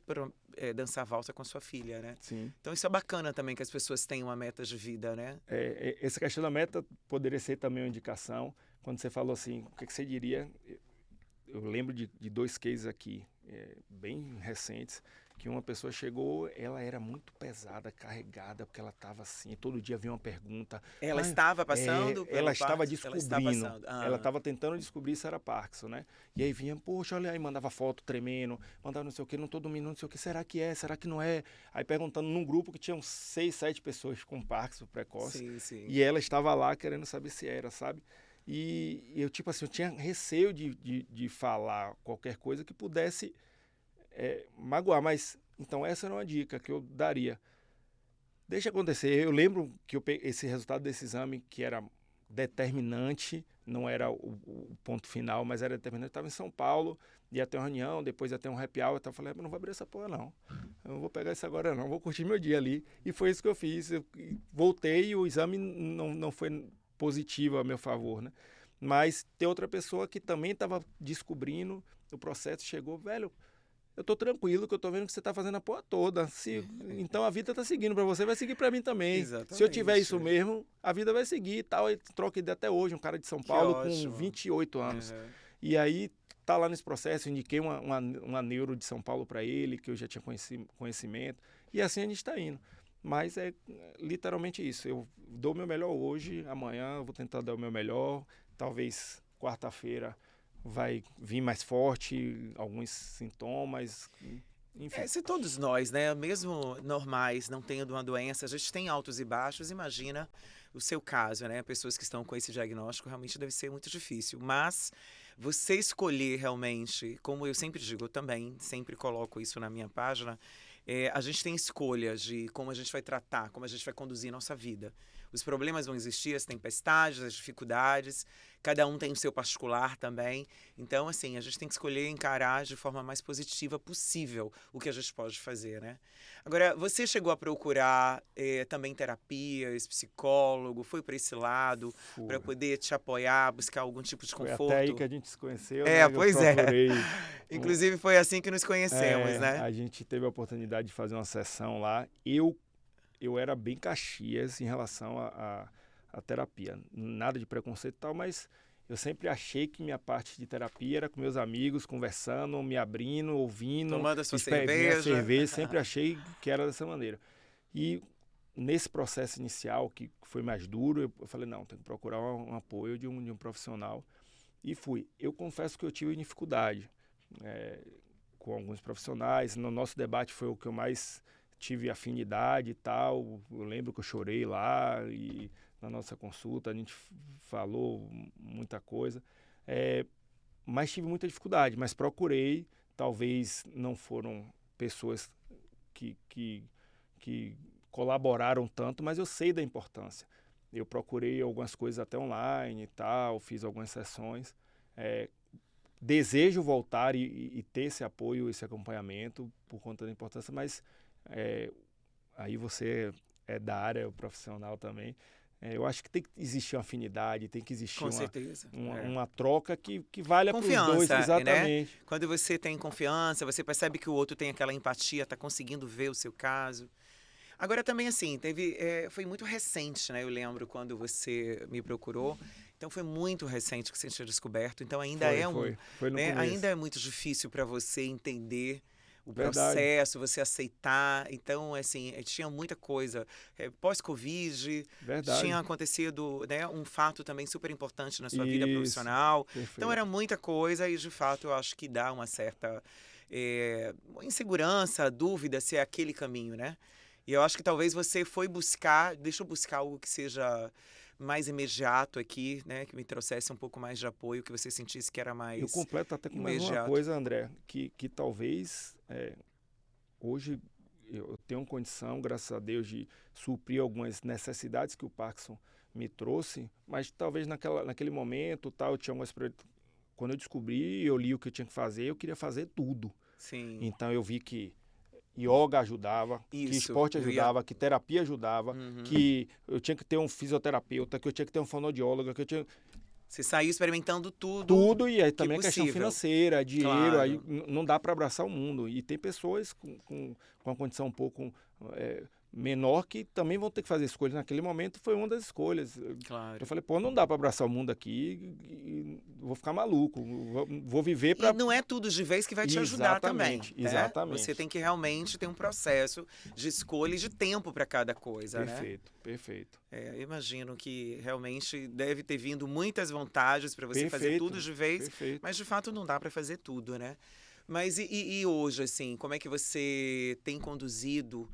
é dançar valsa com a sua filha, né? Sim. Então isso é bacana também, que as pessoas tenham uma meta de vida, né? Essa questão da meta poderia ser também uma indicação. Quando você falou assim, o que você diria? Eu lembro de 2 cases aqui, bem recentes, que uma pessoa chegou, ela era muito pesada, carregada, porque ela estava assim, todo dia vinha uma pergunta. Ela estava passando? Ela estava descobrindo, ela Ah. estava tentando descobrir se era Parkinson, né? E aí vinha, poxa, olha aí, mandava foto tremendo, mandava não sei o que, não tô dormindo, não sei o que, será que é, será que não é? Aí perguntando num grupo que tinham 6, 7 pessoas com Parkinson precoce, Sim. e ela estava lá querendo saber se era, sabe? E eu, tipo assim, eu tinha receio de falar qualquer coisa que pudesse magoar, mas então essa era uma dica que eu daria. Deixa acontecer. Eu lembro que esse resultado desse exame, que era determinante, não era o ponto final, mas era determinante. Eu estava em São Paulo, ia ter uma reunião, depois ia ter um happy hour, eu falei, mas não vou abrir essa porra não. Eu não vou pegar isso agora não, vou curtir meu dia ali. E foi isso que eu fiz. Eu voltei e o exame não foi positivo a meu favor, né? Mas tem outra pessoa que também estava descobrindo, o processo chegou, velho, eu tô tranquilo, que eu tô vendo que você tá fazendo a porra toda. Então a vida tá seguindo pra você, vai seguir pra mim também. Exatamente. Se eu tiver isso mesmo, a vida vai seguir e tal. E troca ideia até hoje, um cara de São Paulo com 28 anos. Uhum. E aí tá lá nesse processo, eu indiquei uma neuro de São Paulo pra ele, que eu já tinha conhecimento. E assim a gente tá indo. Mas é literalmente isso. Eu dou o meu melhor hoje, amanhã eu vou tentar dar o meu melhor. Talvez quarta-feira vai vir mais forte, alguns sintomas, enfim. Se todos nós, né, mesmo normais, não tendo uma doença, a gente tem altos e baixos, imagina o seu caso, né? Pessoas que estão com esse diagnóstico realmente deve ser muito difícil. Mas você escolher realmente, como eu sempre digo, eu também sempre coloco isso na minha página, a gente tem escolhas de como a gente vai tratar, como a gente vai conduzir nossa vida. Os problemas vão existir, as tempestades, as dificuldades, cada um tem o seu particular também. Então, assim, a gente tem que escolher encarar de forma mais positiva possível o que a gente pode fazer, né? Agora, você chegou a procurar também terapias, psicólogo, foi para esse lado, para poder te apoiar, buscar algum tipo de conforto? Foi até aí que a gente se conheceu, Pois eu procurei. Inclusive, foi assim que nos conhecemos, né? A gente teve a oportunidade de fazer uma sessão lá. Eu era bem Caxias em relação à terapia. Nada de preconceito e tal, mas eu sempre achei que minha parte de terapia era com meus amigos, conversando, me abrindo, ouvindo. Tomando a sua cerveja. cerveja. Sempre achei que era dessa maneira. E nesse processo inicial, que foi mais duro, eu falei, não, tenho que procurar um apoio de um profissional. E fui. Eu confesso que eu tive dificuldade com alguns profissionais. No nosso debate foi o que eu mais tive afinidade e tal. Eu lembro que eu chorei lá e na nossa consulta a gente falou muita coisa. Mas tive muita dificuldade, mas procurei. Talvez não foram pessoas que colaboraram tanto, mas eu sei da importância. Eu procurei algumas coisas até online e tal, fiz algumas sessões. Desejo voltar e ter esse apoio, esse acompanhamento por conta da importância, mas aí você é da área profissional também. Eu acho que tem que existir uma afinidade, tem que existir uma troca que valha para os dois. Exatamente. Né? Quando você tem confiança, você percebe que o outro tem aquela empatia, está conseguindo ver o seu caso. Agora também, assim, foi muito recente, né? Eu lembro quando você me procurou. Então foi muito recente que você tinha descoberto. Então ainda Foi no né? Ainda começo. é muito difícil para você entender o Verdade. processo, você aceitar. Então, assim, tinha muita coisa. Pós-Covid, tinha Verdade. acontecido, né, um fato também super importante na sua vida Isso, profissional. Então era perfeito. muita coisa e, de fato, eu acho que dá uma certa insegurança, dúvida se é aquele caminho, né? E eu acho que talvez você foi buscar, deixa eu buscar algo que seja mais imediato aqui, né? Que me trouxesse um pouco mais de apoio, que você sentisse que era Eu mais completo até com mais uma imediato. coisa, André, que talvez hoje eu tenho condição, graças a Deus, de suprir algumas necessidades que o Parkinson me trouxe, mas talvez naquele momento, tal, eu tinha quando eu descobri, eu li o que eu tinha que fazer, eu queria fazer tudo. Sim, Então eu vi que yoga ajudava, que isso. esporte ajudava, que terapia ajudava, Uhum. que eu tinha que ter um fisioterapeuta, que eu tinha que ter um fonoaudiólogo, que eu tinha Você saiu experimentando tudo tudo, e aí que também a questão possível. financeira, dinheiro, aí Claro, não dá para abraçar o mundo. E tem pessoas com a condição um pouco menor que também vão ter que fazer escolhas. Naquele momento foi uma das escolhas. Eu claro. falei, pô, não dá para abraçar o mundo aqui e vou ficar maluco. Vou viver E para... não é tudo de vez que vai te ajudar também, Exatamente, né? Você exatamente. tem que realmente ter um processo de escolha e de tempo para cada coisa, né? Perfeito, perfeito. Eu imagino que realmente deve ter vindo muitas vantagens para você fazer tudo Perfeito, de vez, perfeito. mas de fato não dá para fazer tudo, né? Mas e hoje, assim, como é que você tem conduzido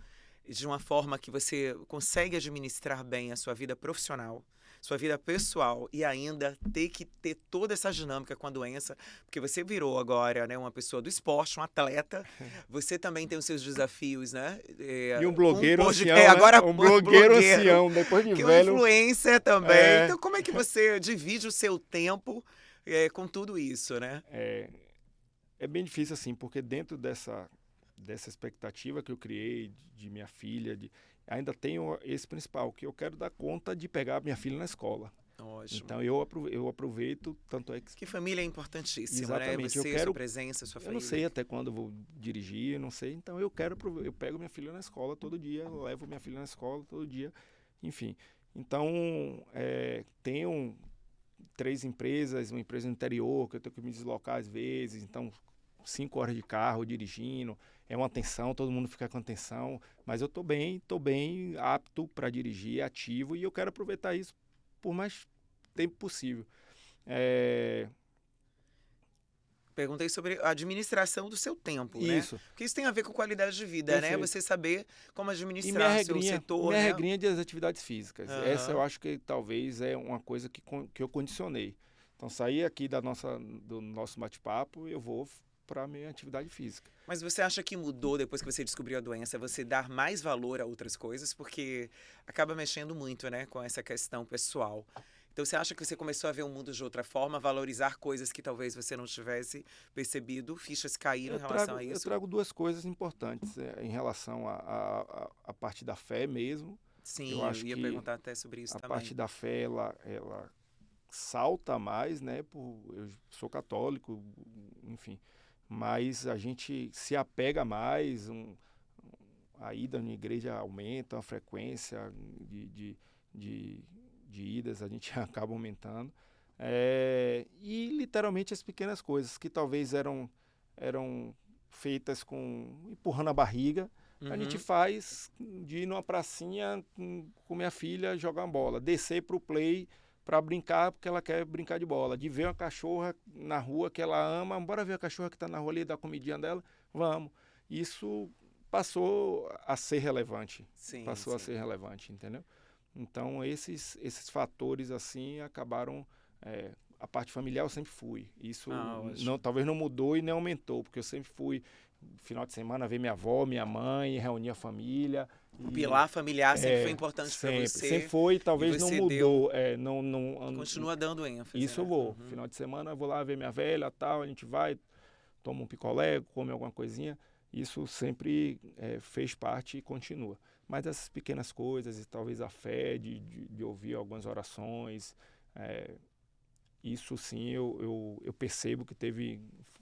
de uma forma que você consegue administrar bem a sua vida profissional, sua vida pessoal e ainda ter que ter toda essa dinâmica com a doença, porque você virou agora, né, uma pessoa do esporte, um atleta, você também tem os seus desafios, né? E um Com um blogueiro podcast, ancião, né? agora Um um blogueiro blogueiro, ancião, depois de que é um velho. influencer também. É, Então, como é que você divide o seu tempo com tudo isso, né? é, é bem difícil assim, porque dentro dessa expectativa que eu criei de minha filha, ainda tenho esse principal, que eu quero dar conta de pegar minha filha na escola. Ótimo. Então eu aproveito, tanto é que Que família é importantíssima, né? exatamente, Você, sua presença, sua eu não família. sei até quando eu vou dirigir, não sei, então eu pego minha filha na escola todo dia, levo minha filha na escola todo dia, enfim. Então, tenho 3 empresas, uma empresa no interior, que eu tenho que me deslocar às vezes, então 5 horas de carro dirigindo, é uma tensão, todo mundo fica com tensão, mas eu tô bem apto para dirigir, ativo, e eu quero aproveitar isso por mais tempo possível. É, Perguntei sobre a administração do seu tempo, né? isso, Porque isso tem a ver com qualidade de vida, né? perfeito. Você saber como E administrar seu setor, minha né? regrinha das atividades físicas. Essa eu Aham. acho que talvez é uma coisa que eu condicionei. Então, sair aqui do nosso bate-papo, eu vou para a minha atividade física. Mas você acha que mudou depois que você descobriu a doença, você dar mais valor a outras coisas? Porque acaba mexendo muito, né, com essa questão pessoal. Então você acha que você começou a ver o mundo de outra forma, valorizar coisas que talvez você não tivesse percebido, fichas caíram em relação a Eu isso? trago duas coisas importantes em relação à parte da fé mesmo. Eu Sim, eu acho ia que perguntar até sobre isso a também. parte da fé, ela salta mais, né? Eu sou católico, enfim, mas a gente se apega mais, a ida na igreja aumenta, a frequência de, de idas a gente acaba aumentando. E literalmente as pequenas coisas que talvez eram feitas empurrando a barriga, a gente Uhum. faz de ir numa pracinha com minha filha jogar uma bola, descer para o play para brincar porque ela quer brincar de bola, de ver uma cachorra na rua que ela ama, bora ver a cachorra que está na rua ali, dar a comidinha dela, vamos. Isso passou a ser relevante, Sim, sim. entendeu? Então esses fatores assim acabaram, a parte familiar eu sempre fui, Ah, isso não, ótimo. talvez não mudou e nem aumentou, porque eu sempre fui final de semana ver minha avó, minha mãe, reunir a família. O E pilar familiar sempre foi importante para sempre você foi, e talvez não você deu mudou, e continua dando ênfase, isso eu né? vou, Uhum. final de semana eu vou lá ver minha velha, tal, a gente vai, toma um picolé, come alguma coisinha, isso sempre fez parte e continua. Mas essas pequenas coisas, e talvez a fé de ouvir algumas orações, é, isso sim eu percebo que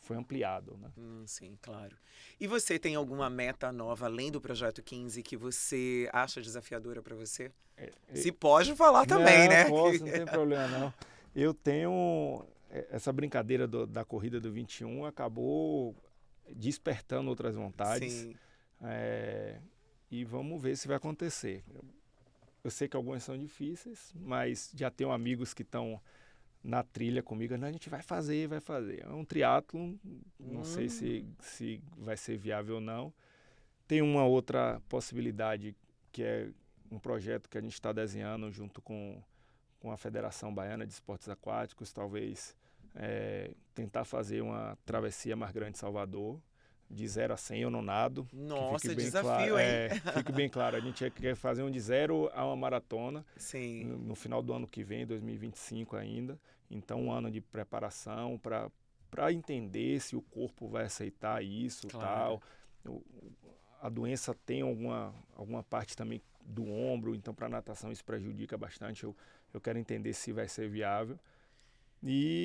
foi ampliado, né? Sim, claro. E você tem alguma meta nova além do Projeto 15 que você acha desafiadora para você? Se pode falar também, Não, né? posso, não tem problema não. Eu tenho essa brincadeira da corrida do 21 acabou despertando outras vontades. Sim. E vamos ver se vai acontecer. Eu sei que algumas são difíceis, mas já tenho amigos que estão na trilha comigo. Não, a gente vai fazer, vai fazer. É um triatlon, não sei se vai ser viável ou não. Tem uma outra possibilidade que é um projeto que a gente está desenhando junto com a Federação Baiana de Esportes Aquáticos, talvez tentar fazer uma travessia mais grande de Salvador, de 0 a 100 eu não nado. Nossa, Que fique bem desafio, claro, hein? fique bem claro, a gente quer fazer um de 0 a uma maratona Sim. no final do ano que vem, 2025 ainda. Então, um ano de preparação para entender se o corpo vai aceitar isso, Claro. tal. A doença tem alguma parte também do ombro, então para a natação isso prejudica bastante. Eu quero entender se vai ser viável.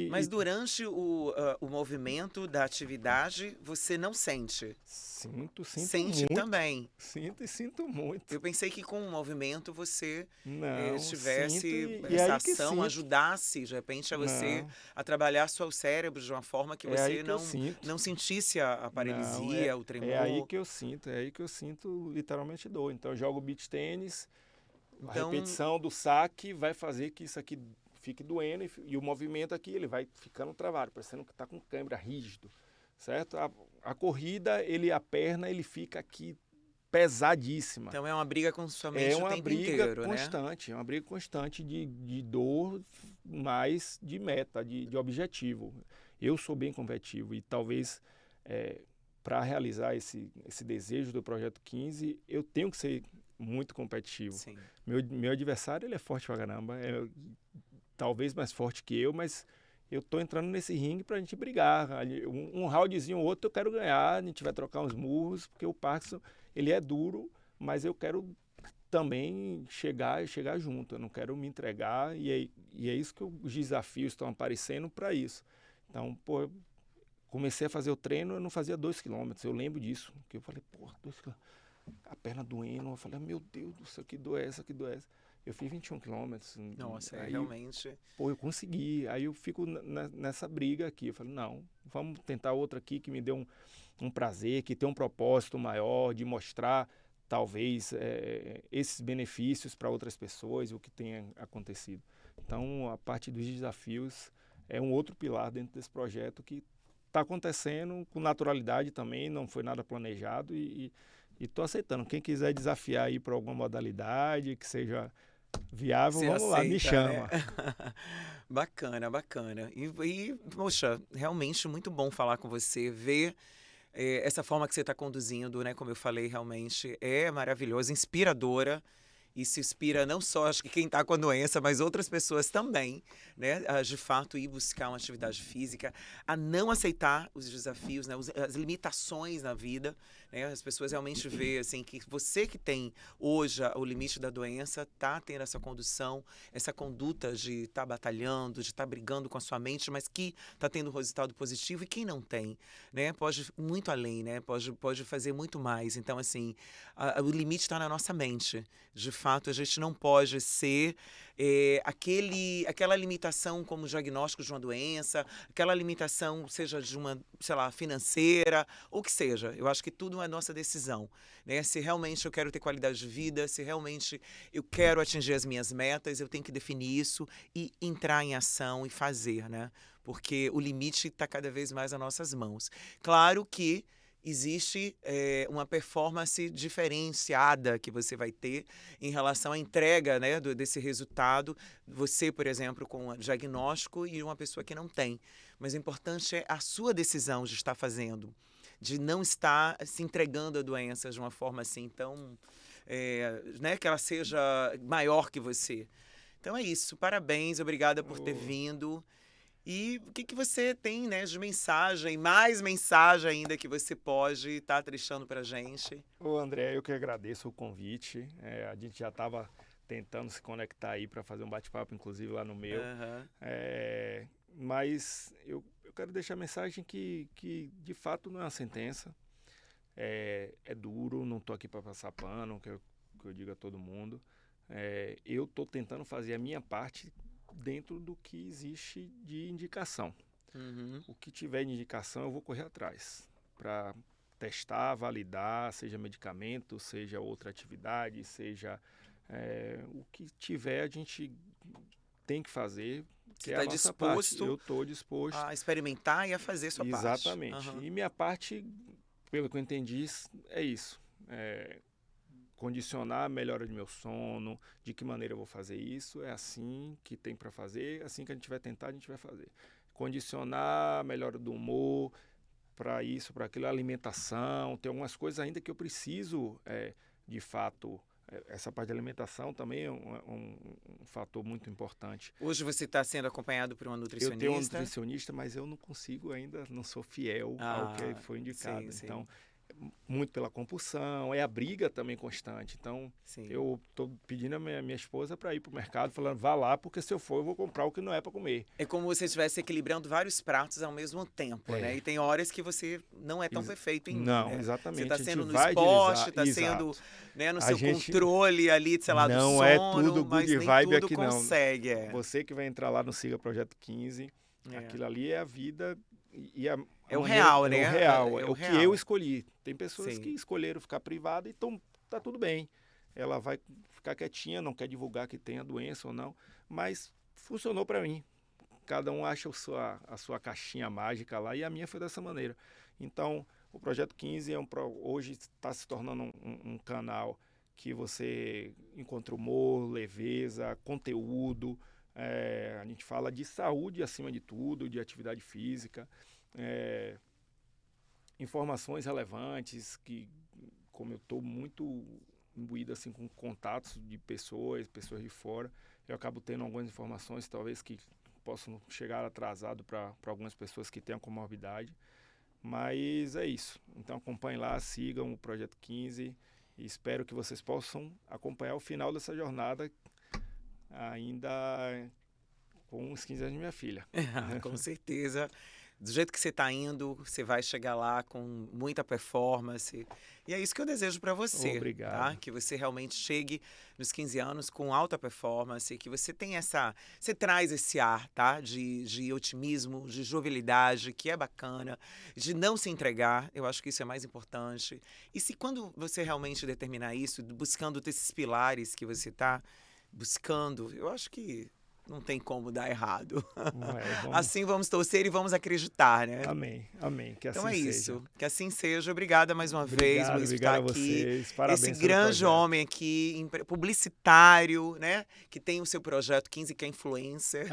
Mas durante o movimento da atividade, você não sente? Sinto Sente muito. também. Sinto muito. Eu pensei que com o movimento você Não, tivesse e essa aí que ação, sinto. ajudasse, de repente, a você Não, a trabalhar seu cérebro de uma forma que é aí você que eu sinto. não sentisse a Não, paralisia, o é aí tremor. que eu sinto, literalmente dor. Então eu jogo beach tênis, a Então, repetição do saque vai fazer que isso aqui fique doendo e o movimento aqui ele vai ficando travado, parecendo que está com câimbra rígido, certo? A corrida, a perna, ele fica aqui pesadíssima. então é uma briga com sua É mente o uma tempo briga inteiro, né? constante, é uma briga constante de dor, mais de meta, de objetivo. Eu sou bem competitivo e talvez para realizar esse desejo do Projeto 15, eu tenho que ser muito competitivo. Sim. Meu adversário ele é forte pra caramba, talvez mais forte que eu, mas eu tô entrando nesse ringue pra gente brigar. Um roundzinho ou outro eu quero ganhar, a gente vai trocar uns murros, porque o Parkinson ele é duro, mas eu quero também chegar junto, eu não quero me entregar e é isso que os desafios estão aparecendo para isso. Então, pô, comecei a fazer o treino, eu não fazia 2 quilômetros, eu lembro disso, que eu falei, pô, 2 quilômetros, a perna doendo, eu falei, meu Deus do céu, que dor é essa, que dor é essa? Eu fiz 21 quilômetros. Nossa, aí, realmente. Pô, eu consegui, aí eu fico nessa briga aqui, eu falei, não, vamos tentar outra aqui que me dê um prazer, que tem um propósito maior de mostrar talvez esses benefícios para outras pessoas, o que tenha acontecido. Então, a parte dos desafios é um outro pilar dentro desse projeto que está acontecendo com naturalidade também, não foi nada planejado e estou aceitando. Quem quiser desafiar aí para alguma modalidade que seja viável, Você vamos lá, me aceita, né? chama. Bacana, bacana. Poxa, realmente muito bom falar com você, ver essa forma que você está conduzindo, né? Como eu falei, realmente é maravilhosa, inspiradora. Isso inspira não só, acho que quem está com a doença, mas outras pessoas também, né? A, de fato, ir buscar uma atividade física, a não aceitar os desafios, né? As limitações na vida, né? As pessoas realmente veem, assim, que você que tem hoje o limite da doença, tá tendo essa condução, essa conduta de estar batalhando, de estar brigando com a sua mente, mas que está tendo um resultado positivo. E quem não tem, né? Pode ir muito além, né? Pode fazer muito mais. Então, assim, o limite está na nossa mente. De fato, a gente não pode ser aquela limitação como diagnóstico de uma doença, aquela limitação, seja de uma, sei lá, financeira, ou que seja. Eu acho que tudo é nossa decisão, né? Se realmente eu quero ter qualidade de vida, se realmente eu quero atingir as minhas metas, eu tenho que definir isso e entrar em ação e fazer, né? Porque o limite está cada vez mais nas nossas mãos. Claro que existe uma performance diferenciada que você vai ter em relação à entrega, né, desse resultado. Você, por exemplo, com um diagnóstico e uma pessoa que não tem. Mas o importante é a sua decisão de estar fazendo, de não estar se entregando à doença de uma forma assim tão, né, que ela seja maior que você. Então é isso. Parabéns, obrigada por ter vindo. E o que você tem, né, de mensagem, mais mensagem ainda que você pode estar deixando pra gente? Ô André, eu que agradeço o convite. A gente já estava tentando se conectar aí para fazer um bate-papo, inclusive lá no meu. Aham. mas eu quero deixar a mensagem que de fato não é uma sentença, é duro, não estou aqui para passar pano, que eu digo a todo mundo. Eu estou tentando fazer a minha parte dentro do que existe de indicação. O que tiver de indicação eu vou correr atrás para testar, validar, seja medicamento, seja outra atividade, seja o que tiver a gente tem que fazer. Você está disposto? Eu estou disposto a experimentar e a fazer sua parte. Exatamente. E minha parte, pelo que eu entendi, é isso. Condicionar a melhora do meu sono, de que maneira eu vou fazer isso, é assim que tem para fazer, assim que a gente vai tentar, a gente vai fazer. Condicionar a melhora do humor, para isso, para aquilo, alimentação, tem algumas coisas ainda que eu preciso, de fato, essa parte da alimentação também é um fator muito importante. Hoje você está sendo acompanhado por uma nutricionista? Eu tenho uma nutricionista, mas eu não consigo ainda, não sou fiel ao que foi indicado. Sim, então, muito pela compulsão, a briga também constante. Então, eu estou pedindo a minha esposa para ir para o mercado, falando, vá lá, porque se eu for, eu vou comprar o que não é para comer. É como se você estivesse equilibrando vários pratos ao mesmo tempo, né? E tem horas que você não é tão perfeito em Não, exatamente. Você está sendo no esporte, está sendo no seu controle ali, sei lá, do sono, não é tudo good vibe aqui, consegue, não. Você que vai entrar lá no Siga Projeto 15, aquilo ali é a vida e é o real, né? É o real, é o que eu escolhi. Tem pessoas que escolheram ficar privada, então tá tudo bem. Ela vai ficar quietinha, não quer divulgar que tem a doença ou não, mas funcionou para mim. Cada um acha a sua caixinha mágica lá e a minha foi dessa maneira. Então, o Projeto 15 hoje está se tornando um canal que você encontra humor, leveza, conteúdo. A gente fala de saúde acima de tudo, de atividade física. Informações relevantes que, como eu estou muito imbuído assim, com contatos de pessoas de fora, eu acabo tendo algumas informações talvez que possam chegar atrasado para algumas pessoas que tenham comorbidade, mas é isso. Então acompanhem lá, sigam o Projeto 15 e espero que vocês possam acompanhar o final dessa jornada ainda com os 15 anos de minha filha. Com certeza. Do jeito que você está indo, você vai chegar lá com muita performance. E é isso que eu desejo para você. Obrigado. Tá? Que você realmente chegue nos 15 anos com alta performance, que você tenha você traz esse ar, tá? De otimismo, de jovialidade, que é bacana, de não se entregar. Eu acho que isso é mais importante. E se quando você realmente determinar isso, buscando esses pilares que você está buscando, eu acho que não tem como dar errado. Assim vamos torcer e vamos acreditar, né? Amém. Que assim então é seja. Isso. Que assim seja. Obrigada mais uma vez por estar aqui. Vocês. Parabéns. Esse grande homem aqui, publicitário, né? Que tem o seu projeto 15, que é influencer.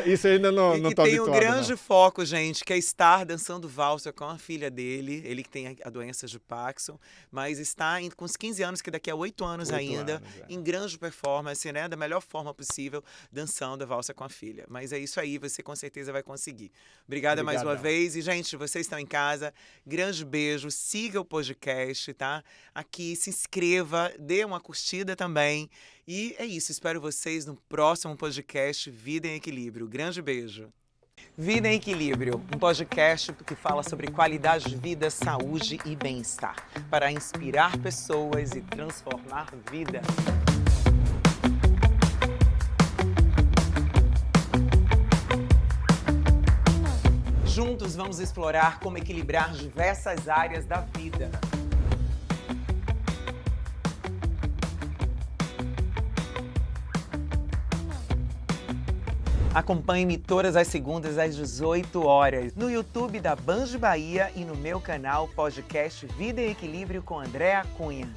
Isso ainda não estou habituado. E que tem um grande foco, gente, que é estar dançando valsa com a filha dele. Ele que tem a doença de Parkinson, mas está com os 15 anos, que daqui a 8 anos ainda, em grande performance, né? Da melhor forma possível, dançando a valsa com a filha. Mas é isso aí, você com certeza vai conseguir. Obrigada mais uma vez. E, gente, vocês estão em casa, grande beijo, siga o podcast, tá? Aqui, se inscreva, dê uma curtida também. E é isso, espero vocês no próximo podcast Vida em Equilíbrio. Grande beijo. Vida em Equilíbrio, um podcast que fala sobre qualidade de vida, saúde e bem-estar, para inspirar pessoas e transformar vida. Juntos vamos explorar como equilibrar diversas áreas da vida. Acompanhe-me todas as segundas às 18 horas no YouTube da Band Bahia e no meu canal podcast Vida em Equilíbrio com Andréa Cunha.